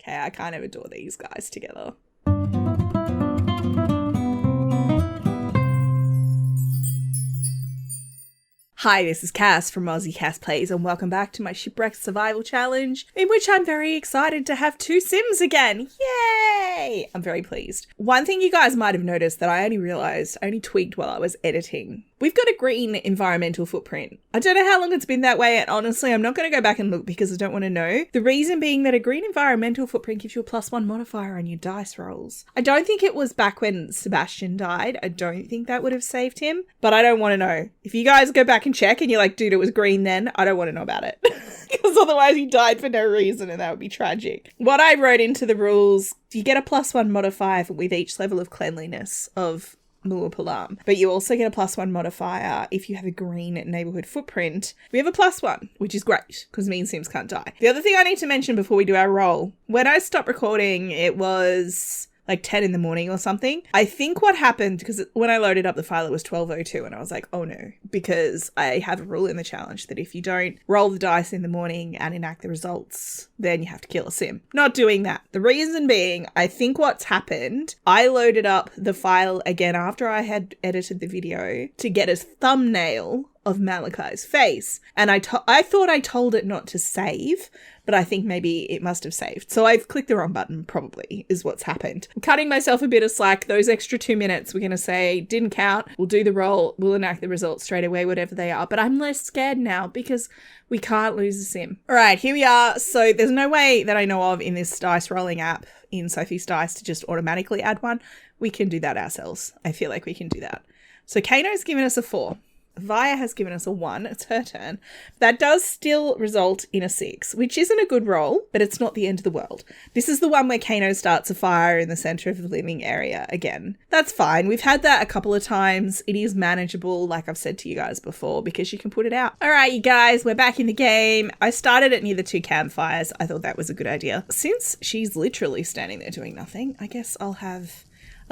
Okay, I kind of adore these guys together. Hi, this is Cass from Aussie Cass Plays, and welcome back to my Shipwrecked survival challenge, in which I'm very excited to have 2 Sims again. Yay! I'm very pleased. One thing you guys might have noticed that I only tweaked while I was editing. We've got a green environmental footprint. I don't know how long it's been that way, and honestly, I'm not going to go back and look because I don't want to know. The reason being that a green environmental footprint gives you a +1 modifier on your dice rolls. I don't think it was back when Sebastian died. I don't think that would have saved him, but I don't want to know. If you guys go back and check and you're like, dude, it was green then, I don't want to know about it. Because otherwise he died for no reason and that would be tragic. What I wrote into the rules, you get a +1 modifier with each level of cleanliness of Palam, but you also get a +1 modifier if you have a green neighborhood footprint. We have a +1, which is great because mean Sims can't die. The other thing I need to mention before we do our roll, when I stopped recording, it was like 10 in the morning or something. I think what happened, because when I loaded up the file, it was 12:02 and I was like, oh no, because I have a rule in the challenge that if you don't roll the dice in the morning and enact the results, then you have to kill a sim. Not doing that. The reason being, I think what's happened, I loaded up the file again after I had edited the video to get a thumbnail of Malachi's face. And I thought I told it not to save, but I think maybe it must have saved. So I've clicked the wrong button, probably, is what's happened. I'm cutting myself a bit of slack. Those extra 2 minutes, we're going to say, didn't count. We'll do the roll. We'll enact the results straight away, whatever they are. But I'm less scared now because we can't lose a sim. All right, here we are. So there's no way that I know of in this dice rolling app in Sophie's Dice to just automatically add one. We can do that ourselves. I feel like we can do that. So Kano's given us a 4. Via has given us a 1. It's her turn. That does still result in a 6, which isn't a good roll, but it's not the end of the world. This is the one where Kano starts a fire in the center of the living area again. That's fine. We've had that a couple of times. It is manageable, like I've said to you guys before, because you can put it out. All right, you guys, we're back in the game. I started it near the 2 campfires. I thought that was a good idea. Since she's literally standing there doing nothing, I guess I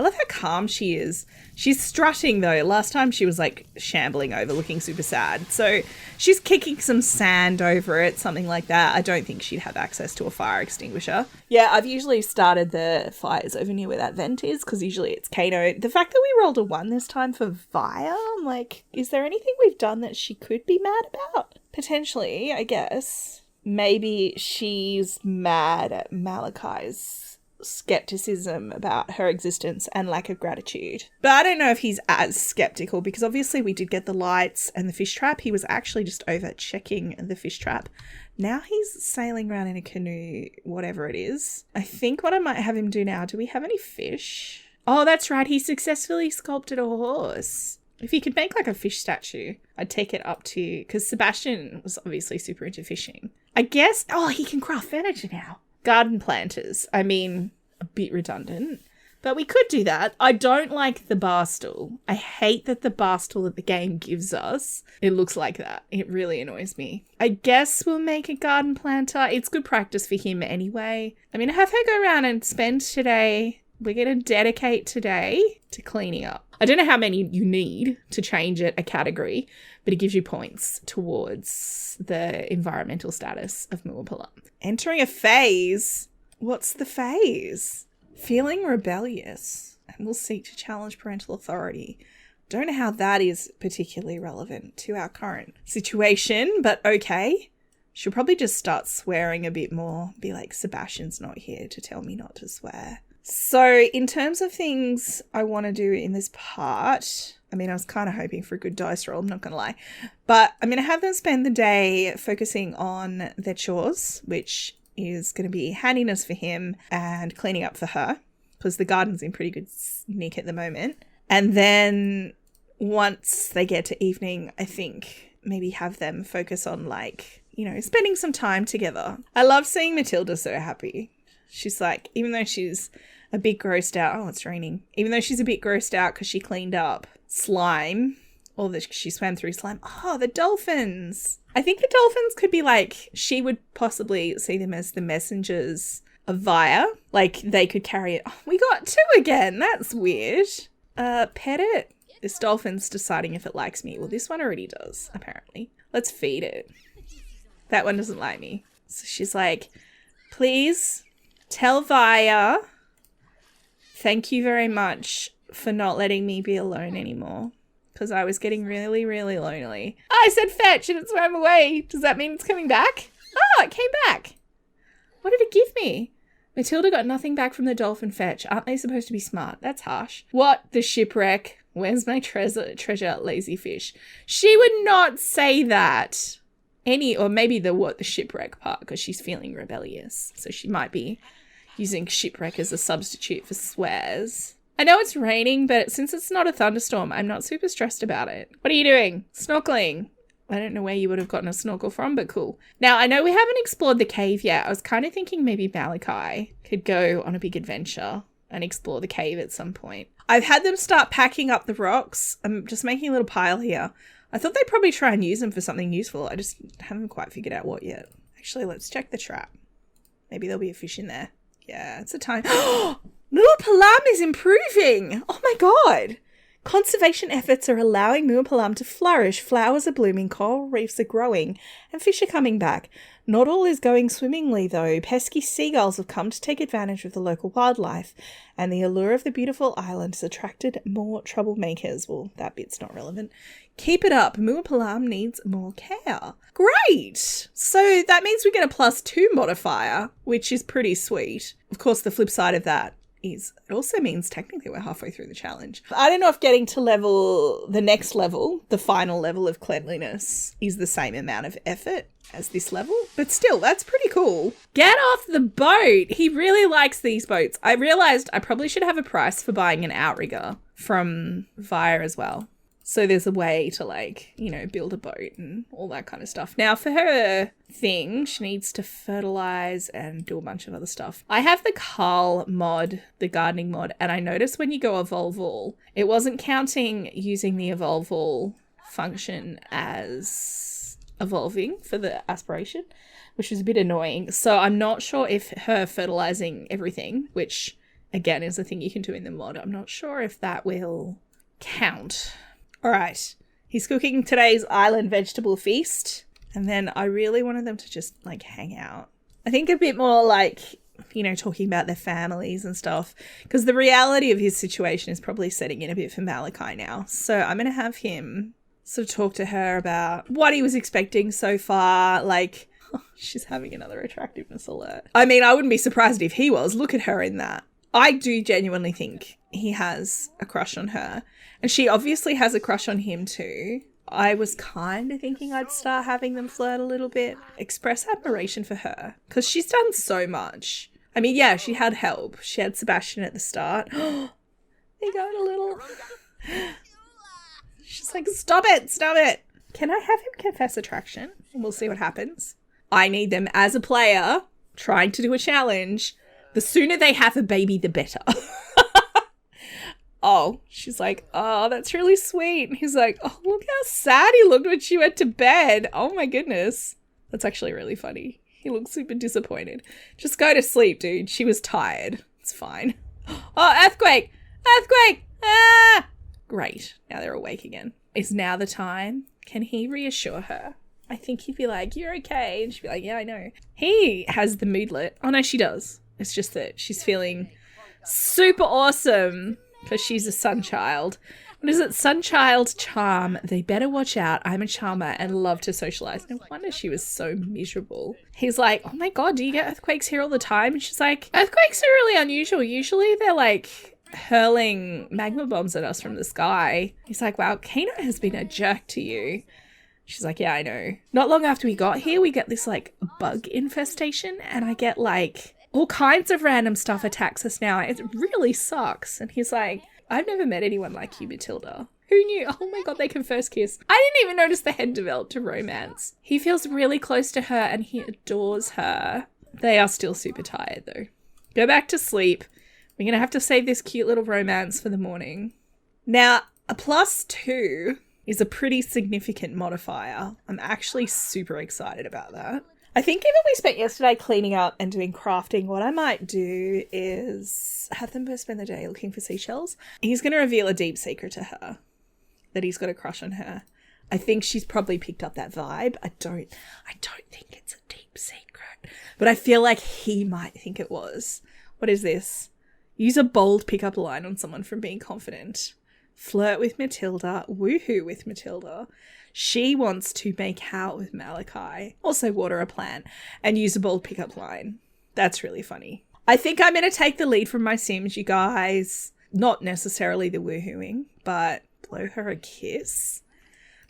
love how calm she is. She's strutting though. Last time she was like shambling over, looking super sad. So she's kicking some sand over it, something like that. I don't think she'd have access to a fire extinguisher. Yeah, I've usually started the fires over near where that vent is because usually it's Kano. The fact that we rolled a 1 this time for Via, I'm like, is there anything we've done that she could be mad about? Potentially, I guess. Maybe she's mad at Malachi's skepticism about her existence and lack of gratitude. But I don't know if he's as skeptical because obviously we did get the lights and the fish trap. He was actually just over checking the fish trap. Now he's sailing around in a canoe, whatever it is. I think what I might have him do now, do we have any fish? Oh, that's right. He successfully sculpted a horse. If he could make like a fish statue, I'd take it up to, because Sebastian was obviously super into fishing. I guess, oh, he can craft furniture now. Garden planters. I mean, a bit redundant, but we could do that. I don't like the bar stool. I hate that the bar stool that the game gives us, it looks like that. It really annoys me. I guess we'll make a garden planter. It's good practice for him anyway. I mean, have her go around and spend today. We're going to dedicate today to cleaning up. I don't know how many you need to change it a category, but it gives you points towards the environmental status of Palam. Entering a phase. What's the phase? Feeling rebellious and will seek to challenge parental authority. Don't know how that is particularly relevant to our current situation, but okay. She'll probably just start swearing a bit more. Be like, Sebastian's not here to tell me not to swear. So in terms of things I want to do in this part, I mean, I was kind of hoping for a good dice roll, I'm not going to lie. But I'm going to have them spend the day focusing on their chores, which is going to be handiness for him and cleaning up for her, because the garden's in pretty good nick at the moment. And then once they get to evening, I think maybe have them focus on like, you know, spending some time together. I love seeing Matilda so happy. She's like, even though she's a bit grossed out. Oh, it's raining. Even though she's a bit grossed out because she cleaned up slime, or that she swam through slime. Oh, the dolphins. I think the dolphins could be like, she would possibly see them as the messengers of Via. Like they could carry it. Oh, we got 2 again. That's weird. Pet it. This dolphin's deciding if it likes me. Well, this one already does, apparently. Let's feed it. That one doesn't like me. So she's like, please Tell Via, thank you very much for not letting me be alone anymore. Because I was getting really, really lonely. I said fetch and it swam away. Does that mean it's coming back? Oh, it came back. What did it give me? Matilda got nothing back from the dolphin fetch. Aren't they supposed to be smart? That's harsh. What the shipwreck? Where's my treasure, lazy fish? She would not say that. Or maybe the shipwreck part, because she's feeling rebellious. So she might be using shipwreck as a substitute for swears. I know it's raining, but since it's not a thunderstorm, I'm not super stressed about it. What are you doing? Snorkeling. I don't know where you would have gotten a snorkel from, but cool. Now, I know we haven't explored the cave yet. I was kind of thinking maybe Malachi could go on a big adventure and explore the cave at some point. I've had them start packing up the rocks. I'm just making a little pile here. I thought they'd probably try and use them for something useful. I just haven't quite figured out what yet. Actually, let's check the trap. Maybe there'll be a fish in there. Yeah, it's a time. Mua Palam is improving. Oh my god. Conservation efforts are allowing Mua Palam to flourish. Flowers are blooming, coral reefs are growing, and fish are coming back. Not all is going swimmingly, though. Pesky seagulls have come to take advantage of the local wildlife, and the allure of the beautiful island has attracted more troublemakers. Well, that bit's not relevant. Keep it up. Mua Palam needs more care. Great! So that means we get a +2 modifier, which is pretty sweet. Of course, the flip side of that is it also means technically we're halfway through the challenge. I don't know if getting to the next level, the final level of cleanliness, is the same amount of effort as this level, but still, that's pretty cool. Get off the boat. He really likes these boats. I realized I probably should have a price for buying an outrigger from Via as well. So there's a way to build a boat and all that kind of stuff. Now for her thing, she needs to fertilize and do a bunch of other stuff. I have the Carl mod, the gardening mod, and I noticed when you go evolve all, it wasn't counting using the evolve all function as evolving for the aspiration, which was a bit annoying. So I'm not sure if her fertilizing everything, which again is a thing you can do in the mod, I'm not sure if that will count. All right, he's cooking today's island vegetable feast. And then I really wanted them to just hang out. I think a bit more talking about their families and stuff. Because the reality of his situation is probably setting in a bit for Malachi now. So I'm going to have him sort of talk to her about what he was expecting so far. She's having another attractiveness alert. I mean, I wouldn't be surprised if he was. Look at her in that. I do genuinely think he has a crush on her. And she obviously has a crush on him too. I was kind of thinking I'd start having them flirt a little bit. Express admiration for her. Because she's done so much. I mean, yeah, she had help. She had Sebastian at the start. They got a little... She's like, stop it. Can I have him confess attraction? And we'll see what happens. I need them as a player trying to do a challenge. The sooner they have a baby, the better. Oh, she's like, oh, that's really sweet. And he's like, oh, look how sad he looked when she went to bed. Oh my goodness. That's actually really funny. He looks super disappointed. Just go to sleep, dude. She was tired. It's fine. Oh, earthquake. Ah! Great. Now they're awake again. Is now the time? Can he reassure her? I think he'd be like, you're okay. And she'd be like, yeah, I know. He has the moodlet. Oh no, she does. It's just that she's feeling super awesome. Because she's a sun child. What is it? Sun child charm. They better watch out. I'm a charmer and love to socialize. No wonder she was so miserable. He's like, oh my god, do you get earthquakes here all the time? And she's like, earthquakes are really unusual. Usually they're hurling magma bombs at us from the sky. He's like, wow, Kano has been a jerk to you. She's like, yeah, I know. Not long after we got here, we get this bug infestation and I get all kinds of random stuff attacks us now. It really sucks. And he's like, I've never met anyone like you, Matilda. Who knew? Oh my god, they can first kiss. I didn't even notice the head developed to romance. He feels really close to her and he adores her. They are still super tired though. Go back to sleep. We're going to have to save this cute little romance for the morning. Now, a +2 is a pretty significant modifier. I'm actually super excited about that. I think given we spent yesterday cleaning up and doing crafting, what I might do is have them both spend the day looking for seashells. He's going to reveal a deep secret to her, that he's got a crush on her. I think she's probably picked up that vibe. I don't think it's a deep secret, but I feel like he might think it was. What is this? Use a bold pickup line on someone from being confident. Flirt with Matilda. Woohoo with Matilda. She wants to make out with Malachi. Also water a plant and use a bold pickup line. That's really funny. I think I'm going to take the lead from my Sims, you guys. Not necessarily the woohooing, but blow her a kiss.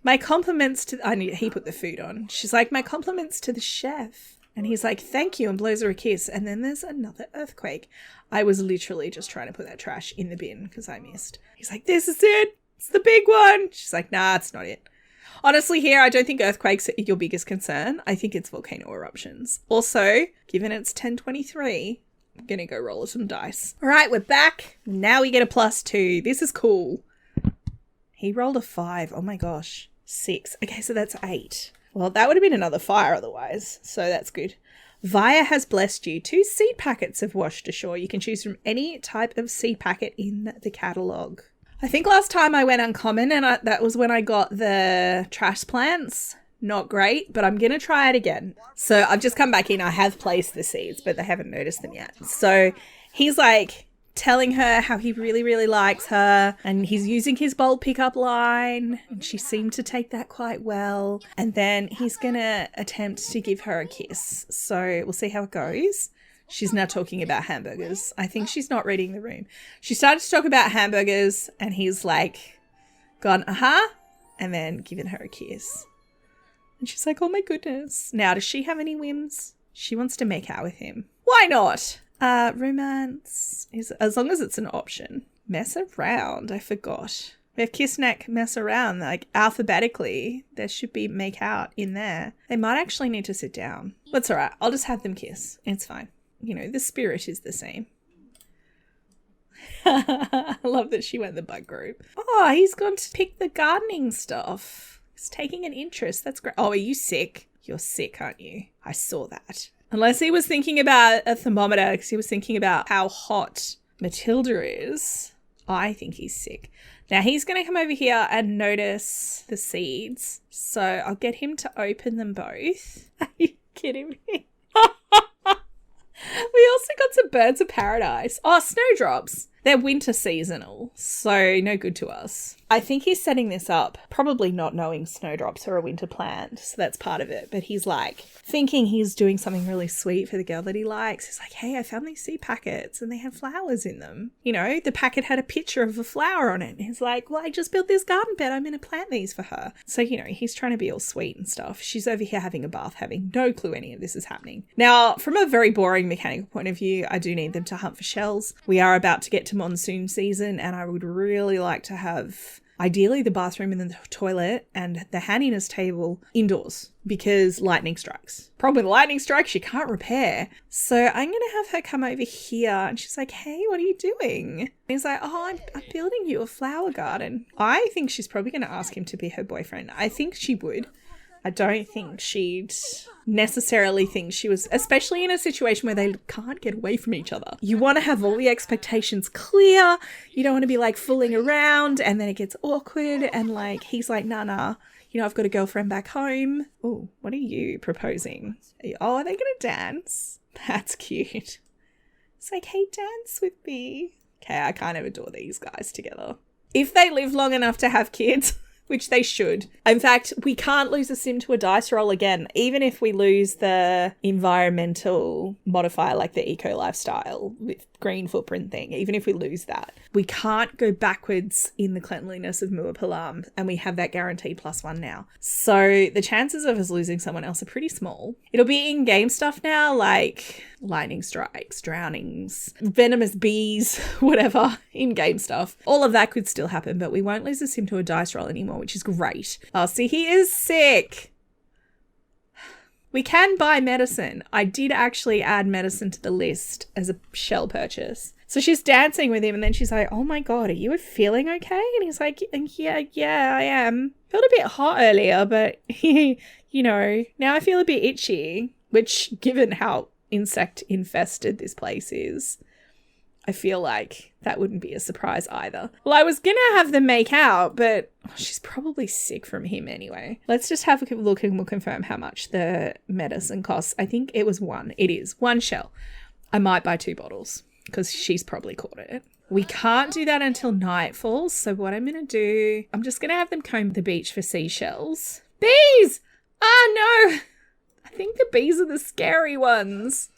My compliments to... he put the food on. She's like, my compliments to the chef. And he's like, thank you, and blows her a kiss. And then there's another earthquake. I was literally just trying to put that trash in the bin because I missed. He's like, this is it. It's the big one. She's like, nah, it's not it. Honestly, here, I don't think earthquakes are your biggest concern. I think it's volcano eruptions. Also, given it's 10:23, I'm going to go roll some dice. All right, we're back. Now we get a +2. This is cool. He rolled a 5. Oh my gosh. 6. Okay, so that's 8. Well, that would have been another fire otherwise, so that's good. Via has blessed you. 2 seed packets have washed ashore. You can choose from any type of seed packet in the catalogue. I think last time I went uncommon, and that was when I got the trash plants. Not great, but I'm going to try it again. So I've just come back in. I have placed the seeds, but they haven't noticed them yet. So he's like telling her how he really, really likes her, and he's using his bold pickup line, and she seemed to take that quite well. And then he's going to attempt to give her a kiss. So we'll see how it goes. She's now talking about hamburgers. I think she's not reading the room. She started to talk about hamburgers, and he's like gone, and then given her a kiss. And she's like, oh my goodness. Now, does she have any whims? She wants to make out with him. Why not? Romance is, as long as it's an option. Mess around. I forgot. We have kiss, neck, mess around. Like alphabetically, there should be make out in there. They might actually need to sit down. That's all right. I'll just have them kiss. It's fine. You know, the spirit is the same. I love that she went the bug group. Oh, he's gone to pick the gardening stuff. He's taking an interest. That's great. Oh, are you sick? You're sick, aren't you? I saw that. Unless he was thinking about a thermometer because he was thinking about how hot Matilda is. I think he's sick. Now he's going to come over here and notice the seeds. So I'll get him to open them both. Are you kidding me? We also got some birds of paradise. Oh, snowdrops. They're winter seasonal, so no good to us. I think he's setting this up, probably not knowing snowdrops are a winter plant, so that's part of it. But he's like thinking he's doing something really sweet for the girl that he likes. He's like, hey, I found these seed packets and they have flowers in them. You know, the packet had a picture of a flower on it. And he's like, well, I just built this garden bed. I'm going to plant these for her. So, you know, he's trying to be all sweet and stuff. She's over here having a bath, having no clue any of this is happening. Now, from a very boring mechanical point of view, I do need them to hunt for shells. We are about to get to monsoon season, and I would really like to have ideally the bathroom and then the toilet and the handiness table indoors because lightning strikes. Problem with lightning strikes, you can't repair. So I'm going to have her come over here, and she's like, hey, what are you doing? And he's like, oh, I'm building you a flower garden. I think she's probably going to ask him to be her boyfriend. I think she would. I don't think she'd necessarily think she was, especially in a situation where they can't get away from each other. You want to have all the expectations clear. You don't want to be like fooling around and then it gets awkward and like he's like, nah, you know, I've got a girlfriend back home. Oh, what are you proposing? Oh, are they going to dance? That's cute. It's like, hey, dance with me. Okay, I kind of adore these guys together. If they live long enough to have kids, which they should. In fact, we can't lose a sim to a dice roll again, even if we lose the environmental modifier like the eco lifestyle with green footprint thing, even if we lose that. We can't go backwards in the cleanliness of Muapalam, and we have that guaranteed +1 now. So the chances of us losing someone else are pretty small. It'll be in-game stuff now, like lightning strikes, drownings, venomous bees, whatever, in-game stuff. All of that could still happen, but we won't lose a sim to a dice roll anymore, which is great. Oh, see, he is sick. We can buy medicine. I did actually add medicine to the list as a shell purchase. So she's dancing with him and then she's like, oh my God, are you feeling okay? And he's like, yeah, I am. Felt a bit hot earlier, but you know, now I feel a bit itchy, which given how insect infested this place is, I feel like that wouldn't be a surprise either. Well, I was going to have them make out, but she's probably sick from him anyway. Let's just have a look and we'll confirm how much the medicine costs. I think it was one. It is one shell. I might buy 2 bottles because she's probably caught it. We can't do that until night falls. So what I'm going to do, I'm just going to have them comb the beach for seashells. Bees! Ah, no! I think the bees are the scary ones.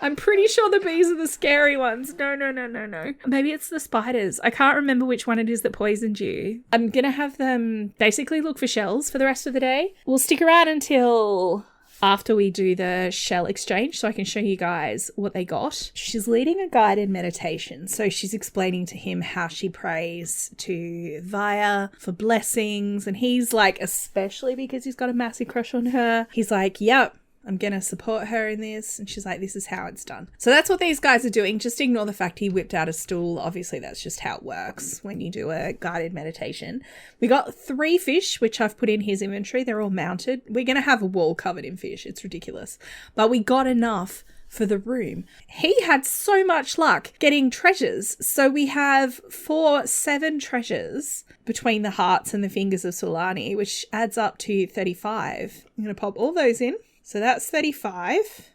I'm pretty sure the bees are the scary ones. No. Maybe it's the spiders. I can't remember which one it is that poisoned you. I'm going to have them basically look for shells for the rest of the day. We'll stick around until after we do the shell exchange so I can show you guys what they got. She's leading a guided meditation. So she's explaining to him how she prays to Vaya for blessings. And he's like, especially because he's got a massive crush on her, he's like, yep, I'm going to support her in this. And she's like, this is how it's done. So that's what these guys are doing. Just ignore the fact he whipped out a stool. Obviously, that's just how it works when you do a guided meditation. We got 3 fish, which I've put in his inventory. They're all mounted. We're going to have a wall covered in fish. It's ridiculous. But we got enough for the room. He had so much luck getting treasures. So we have 7 treasures between the hearts and the fingers of Sulani, which adds up to 35. I'm going to pop all those in. So that's 35.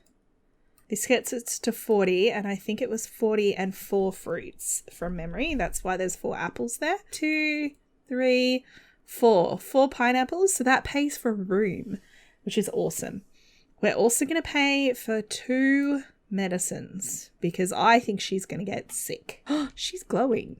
This gets us to 40, and I think it was 40 and 4 fruits from memory. That's why there's 4 apples there. 2, 3, 4. 4 pineapples. So that pays for a room, which is awesome. We're also going to pay for 2 medicines because I think she's going to get sick. She's glowing.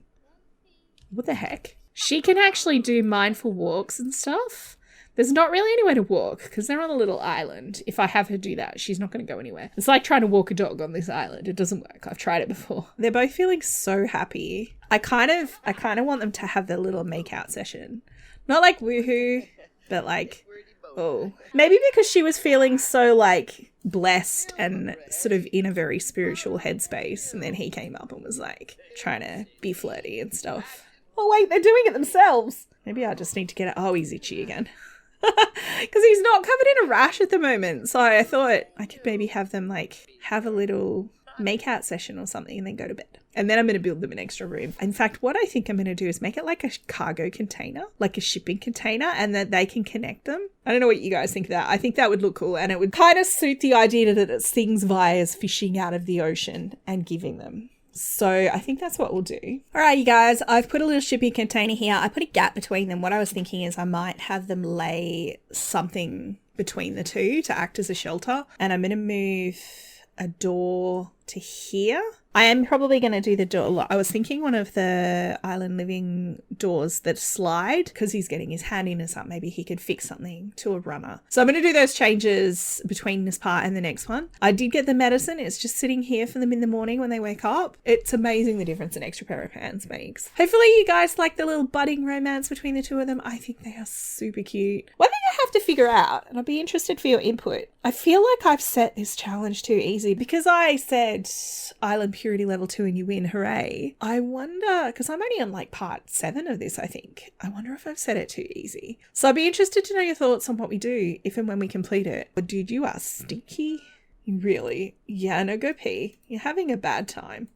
What the heck? She can actually do mindful walks and stuff. There's not really anywhere to walk because they're on a little island. If I have her do that, she's not going to go anywhere. It's like trying to walk a dog on this island. It doesn't work. I've tried it before. They're both feeling so happy. I kind of want them to have their little make-out session. Not like woohoo, but like, oh. Maybe because she was feeling so like blessed and sort of in a very spiritual headspace. And then he came up and was like trying to be flirty and stuff. Oh wait, they're doing it themselves. Maybe I just need to get it. Oh, he's itchy again. Because he's not covered in a rash at the moment. So I thought I could maybe have them like have a little make-out session or something and then go to bed. And then I'm going to build them an extra room. In fact, what I think I'm going to do is make it like a cargo container, like a shipping container, and that they can connect them. I don't know what you guys think of that. I think that would look cool, and it would kind of suit the idea that it's things Vaya's fishing out of the ocean and giving them. So I think that's what we'll do. All right, you guys, I've put a little shipping container here. I put a gap between them. What I was thinking is I might have them lay something between the two to act as a shelter. And I'm going to move a door to here. I am probably going to do the door. I was thinking one of the island living doors that slide because he's getting his hand in or something. Maybe he could fix something to a runner. So I'm going to do those changes between this part and the next one. I did get the medicine. It's just sitting here for them in the morning when they wake up. It's amazing the difference an extra pair of hands makes. Hopefully you guys like the little budding romance between the two of them. I think they are super cute. One thing I have to figure out, and I'll be interested for your input. I feel like I've set this challenge too easy because I said Island Purity level 2 and you win, hooray. I wonder, because I'm only on like part 7 of this, I think. I wonder if I've set it too easy. So I'd be interested to know your thoughts on what we do if and when we complete it. But dude, you are stinky. Really? Yeah, no, go pee. You're having a bad time.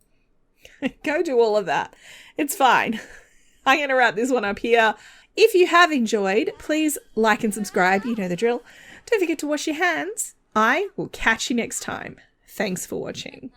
Go do all of that. It's fine. I'm going to wrap this one up here. If you have enjoyed, please like and subscribe. You know the drill. Don't forget to wash your hands. I will catch you next time. Thanks for watching.